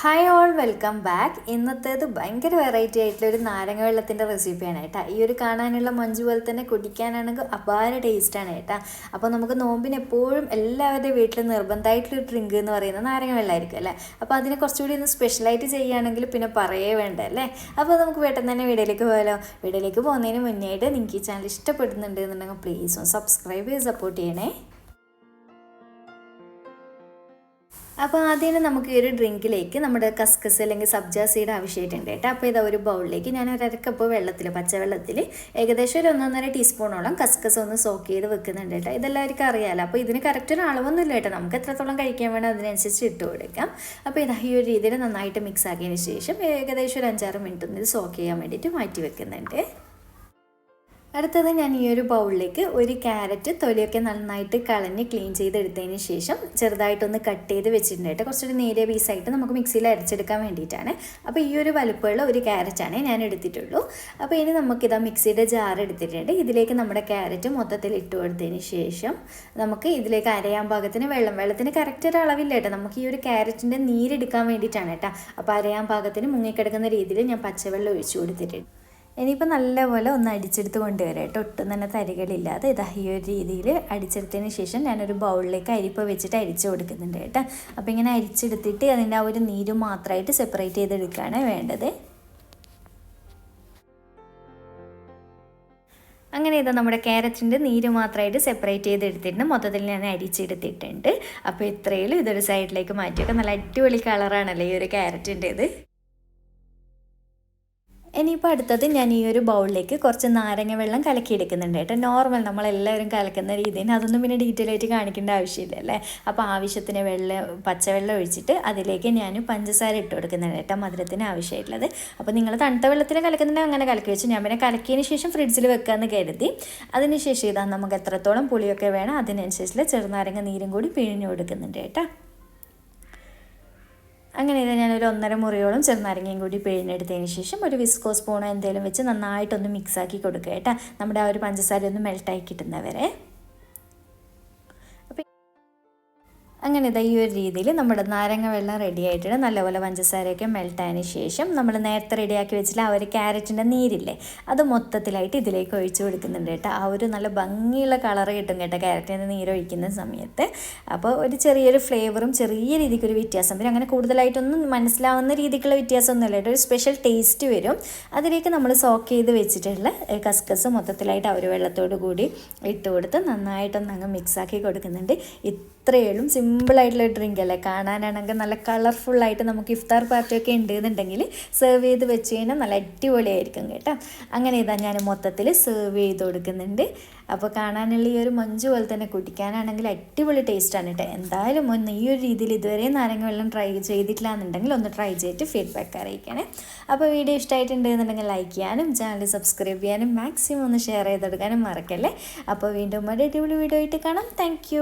Hi all, welcome back. ഇന്നത്തേത് ഭയങ്കര variety ആയിട്ടുള്ള ഒരു നാരങ്ങ വെള്ളത്തിൻ്റെ റെസിപ്പിയാണ് കേട്ടോ. ഈ ഒരു കാണാനുള്ള മഞ്ജു പോലെ തന്നെ കുടിക്കാനാണെങ്കിൽ അപാര ടേസ്റ്റാണ് കേട്ടോ. അപ്പോൾ നമുക്ക് നോമ്പിന് എപ്പോഴും എല്ലാവരുടെയും വീട്ടിൽ നിർബന്ധമായിട്ടുള്ളൊരു ഡ്രിങ്ക് എന്ന് പറയുന്നത് നാരങ്ങ വെള്ളമായിരിക്കും അല്ലേ. അപ്പോൾ അതിനെ കുറച്ചുകൂടി ഒന്ന് സ്പെഷ്യലായിട്ട് ചെയ്യുകയാണെങ്കിൽ പിന്നെ പറയേ വേണ്ട അല്ലേ. അപ്പോൾ നമുക്ക് പെട്ടെന്ന് തന്നെ വീഡിയോയിലേക്ക് പോയാലോ. വീഡിയോയിലേക്ക് പോകുന്നതിന് മുന്നേ ആയിട്ട് നിങ്ങൾക്ക് ഈ ചാനൽ ഇഷ്ടപ്പെടുന്നുണ്ട് എന്നുണ്ടെങ്കിൽ പ്ലീസ് ഒന്ന് സബ്സ്ക്രൈബ് ചെയ്ത് സപ്പോർട്ട് ചെയ്യണേ. അപ്പോൾ ആദ്യം നമുക്ക് ഈ ഒരു ഡ്രിങ്കിലേക്ക് നമ്മുടെ കസ്കസ് അല്ലെങ്കിൽ സബ്ജ സീഡ് ആവശ്യമായിട്ടുണ്ട് കേട്ടോ. അപ്പോൾ ഇതാ ഒരു ബൗളിലേക്ക് ഞാൻ ഒരു അരക്കപ്പ് വെള്ളത്തിൽ, പച്ചവെള്ളത്തിൽ ഏകദേശം ഒരു 1.5 ടീസ്പൂണോളം കസ്കസ് ഒന്ന് സോക്ക് ചെയ്ത് വെക്കുന്നുണ്ട് കേട്ടോ. ഇതെല്ലാവർക്കും അറിയാമല്ലോ. അപ്പോൾ ഇതിന് കറക്റ്റ് ഒരു അളവൊന്നുമില്ല കേട്ടോ. നമുക്ക് എത്രത്തോളം കഴിക്കാൻ വേണം അതിനനുസരിച്ച് ഇട്ട് കൊടുക്കാം. അപ്പോൾ ഇതാ ഈ ഒരു രീതിയിൽ നന്നായിട്ട് മിക്സ് ആക്കിയതിന് ശേഷം ഏകദേശം ഒരു 5-6 മിനിറ്റ് ഒന്ന് ഇത് സോക്ക് ചെയ്യാൻ വേണ്ടിയിട്ട് മാറ്റി വെക്കുന്നുണ്ട്. അടുത്തത് ഞാൻ ഈ ഒരു ബൗളിലേക്ക് ഒരു ക്യാരറ്റ് തൊലിയൊക്കെ നന്നായിട്ട് കളഞ്ഞ് ക്ലീൻ ചെയ്തെടുത്തതിന് ശേഷം ചെറുതായിട്ടൊന്ന് കട്ട് ചെയ്ത് വെച്ചിട്ടുണ്ട് കേട്ടോ. കുറച്ചൊരു നേരിയ പീസായിട്ട് നമുക്ക് മിക്സിയിൽ അരച്ചെടുക്കാൻ വേണ്ടിയിട്ടാണ്. അപ്പോൾ ഈ ഒരു വലുപ്പമുള്ള ഒരു ക്യാരറ്റാണ് ഞാൻ എടുത്തിട്ടുള്ളൂ. അപ്പോൾ ഇനി നമുക്കിതാ മിക്സിയുടെ ജാർ എടുത്തിട്ടുണ്ട്. ഇതിലേക്ക് നമ്മുടെ ക്യാരറ്റ് മൊത്തത്തിൽ ഇട്ട് കൊടുത്തതിന് ശേഷം നമുക്ക് ഇതിലേക്ക് അരയാൻ പാകത്തിന് വെള്ളത്തിന് കറക്റ്റ് ഒരു അളവില്ല കേട്ടോ. നമുക്ക് ഈ ഒരു ക്യാരറ്റിൻ്റെ നീരെടുക്കാൻ വേണ്ടിയിട്ടാണ് കേട്ടോ. അപ്പോൾ അരയാൻ പാകത്തിന് മുങ്ങിക്കിടക്കുന്ന രീതിയിൽ ഞാൻ പച്ചവെള്ളം ഒഴിച്ചു കൊടുത്തിട്ടുണ്ട്. ഇനിയിപ്പോൾ നല്ലപോലെ ഒന്ന് അടിച്ചെടുത്ത് കൊണ്ടുവരാം കേട്ടോ. ഒട്ടും തന്നെ തരികളില്ലാതെ ഇതാ ഈ ഒരു രീതിയിൽ അടിച്ചെടുത്തതിന് ശേഷം ഞാനൊരു ബൗളിലേക്ക് അരിപ്പ വെച്ചിട്ട് അരിച്ചു കൊടുക്കുന്നുണ്ട് കേട്ടോ. അപ്പോൾ ഇങ്ങനെ അരിച്ചെടുത്തിട്ട് അതിൻ്റെ ആ ഒരു നീര് മാത്രമായിട്ട് സെപ്പറേറ്റ് ചെയ്തെടുക്കുകയാണ് വേണ്ടത്. അങ്ങനെ ഇതാ നമ്മുടെ ക്യാരറ്റിൻ്റെ നീര് മാത്രമായിട്ട് സെപ്പറേറ്റ് ചെയ്തെടുത്തിട്ടുണ്ട്. മൊത്തത്തിൽ ഞാൻ അരിച്ചെടുത്തിട്ടുണ്ട്. അപ്പോൾ ഇത്രയും ഇതൊരു സൈഡിലേക്ക് മാറ്റിയിട്ട് നല്ല അടിപൊളി കളറാണല്ലോ ഈ ഒരു ക്യാരറ്റിൻ്റേത്. ഇനിയിപ്പോൾ അടുത്തത് ഞാൻ ഈ ഒരു ബൗളിലേക്ക് കുറച്ച് നാരങ്ങ വെള്ളം കലക്കിയെടുക്കുന്നുണ്ട് കേട്ടോ. നോർമൽ നമ്മളെല്ലാവരും കലക്കുന്ന രീതിയിൽ അതൊന്നും പിന്നെ ഡീറ്റെയിൽ ആയിട്ട് കാണിക്കേണ്ട ആവശ്യമില്ല അല്ലേ. അപ്പോൾ ആവശ്യത്തിന് പച്ചവെള്ളം ഒഴിച്ചിട്ട് അതിലേക്ക് ഞാൻ പഞ്ചസാര ഇട്ട് കൊടുക്കുന്നുണ്ട് കേട്ടോ, മധുരത്തിന് ആവശ്യമായിട്ടുള്ളത്. അപ്പോൾ നിങ്ങൾ തണുത്ത വെള്ളത്തിൽ കലക്കുന്നുണ്ടെങ്കിൽ അങ്ങനെ കലക്കി വെച്ചു. ഞാൻ പിന്നെ കലക്കിയതിന് ശേഷം ഫ്രിഡ്ജിൽ വെക്കാമെന്ന് കരുതി. അതിനുശേഷം ഇതാ നമുക്ക് എത്രത്തോളം പുളിയൊക്കെ വേണം അതിനനുസരിച്ചുള്ള ചെറുനാരങ്ങ നീരും കൂടി പിഴിഞ്ഞു കൊടുക്കുന്നുണ്ട് കേട്ടോ. അങ്ങനെ ഇത് ഞാനൊരു 1.5 മുറിയോളം ചെറുനാരങ്ങയും കൂടി പിഴിഞ്ഞെടുത്തതിന് ശേഷം ഒരു വിസ്കോ സ്പൂണോ എന്തെങ്കിലും വെച്ച് നന്നായിട്ടൊന്ന് മിക്സാക്കി കൊടുക്കുക കേട്ടോ. നമ്മുടെ ആ ഒരു പഞ്ചസാര ഒന്ന് മെൽട്ടായി കിട്ടുന്നവരെ. അങ്ങനെ ഇതാ ഈ ഒരു രീതിയിൽ നമ്മുടെ നാരങ്ങ വെള്ളം റെഡി ആയിട്ടുണ്ട്. നല്ലപോലെ പഞ്ചസാരയൊക്കെ മെൽട്ടായതിന് ശേഷം നമ്മൾ നേരത്തെ റെഡിയാക്കി വെച്ചില്ല ആ ഒരു ക്യാരറ്റിൻ്റെ നീരില്ലേ അത് മൊത്തത്തിലായിട്ട് ഇതിലേക്ക് ഒഴിച്ചു കൊടുക്കുന്നുണ്ട് കേട്ടോ. ആ ഒരു നല്ല ഭംഗിയുള്ള കളർ കിട്ടും കേട്ടോ ക്യാരറ്റിൻ്റെ നീര് ഒഴിക്കുന്ന സമയത്ത്. അപ്പോൾ ഒരു ചെറിയൊരു ഫ്ലേവറും ചെറിയ രീതിക്കൊരു വ്യത്യാസം വരും. അങ്ങനെ കൂടുതലായിട്ടൊന്നും മനസ്സിലാവുന്ന രീതിക്കുള്ള വ്യത്യാസമൊന്നുമില്ല കേട്ടോ. ഒരു സ്പെഷ്യൽ ടേസ്റ്റ് വരും. അതിലേക്ക് നമ്മൾ സോക്ക് ചെയ്ത് വെച്ചിട്ടുള്ള കസ്കസ് മൊത്തത്തിലായിട്ട് ആ ഒരു വെള്ളത്തോട് കൂടി ഇട്ട് കൊടുത്ത് നന്നായിട്ടൊന്ന് അങ്ങ് മിക്സാക്കി കൊടുക്കുന്നുണ്ട്. ഇത്രയും സിമ്പിളായിട്ടുള്ള ഡ്രിങ്ക് അല്ലേ. കാണാനാണെങ്കിൽ നല്ല കളർഫുള്ളായിട്ട് നമുക്ക് ഇഫ്താർ പാർട്ടിയൊക്കെ ഉണ്ടെന്നുണ്ടെങ്കിൽ സെർവ് ചെയ്ത് വെച്ച് കഴിഞ്ഞാൽ നല്ല അടിപൊളിയായിരിക്കും കേട്ടോ. അങ്ങനെ ഇതാ ഞാൻ മൊത്തത്തിൽ സെർവ് ചെയ്ത് കൊടുക്കുന്നുണ്ട്. അപ്പോൾ കാണാനുള്ള ഈ ഒരു മഞ്ജു പോലെ തന്നെ കുടിക്കാനാണെങ്കിൽ അടിപൊളി ടേസ്റ്റാണ് കേട്ടോ. എന്തായാലും ഒന്ന് ഈ ഒരു രീതിയിൽ ഇതുവരെ നാരങ്ങ വെള്ളം ട്രൈ ചെയ്തിട്ടില്ല എന്നുണ്ടെങ്കിൽ ഒന്ന് ട്രൈ ചെയ്തിട്ട് ഫീഡ്ബാക്ക് അറിയിക്കണേ. അപ്പോൾ വീഡിയോ ഇഷ്ടമായിട്ടുണ്ട് എന്നുണ്ടെങ്കിൽ ലൈക്ക് ചെയ്യാനും ചാനൽ സബ്സ്ക്രൈബ് ചെയ്യാനും മാക്സിമം ഒന്ന് ഷെയർ ചെയ്തെടുക്കാനും മറക്കല്ലേ. അപ്പോൾ വീണ്ടും ഒരു അടിപൊളി വീഡിയോ ആയിട്ട് കാണാം. താങ്ക്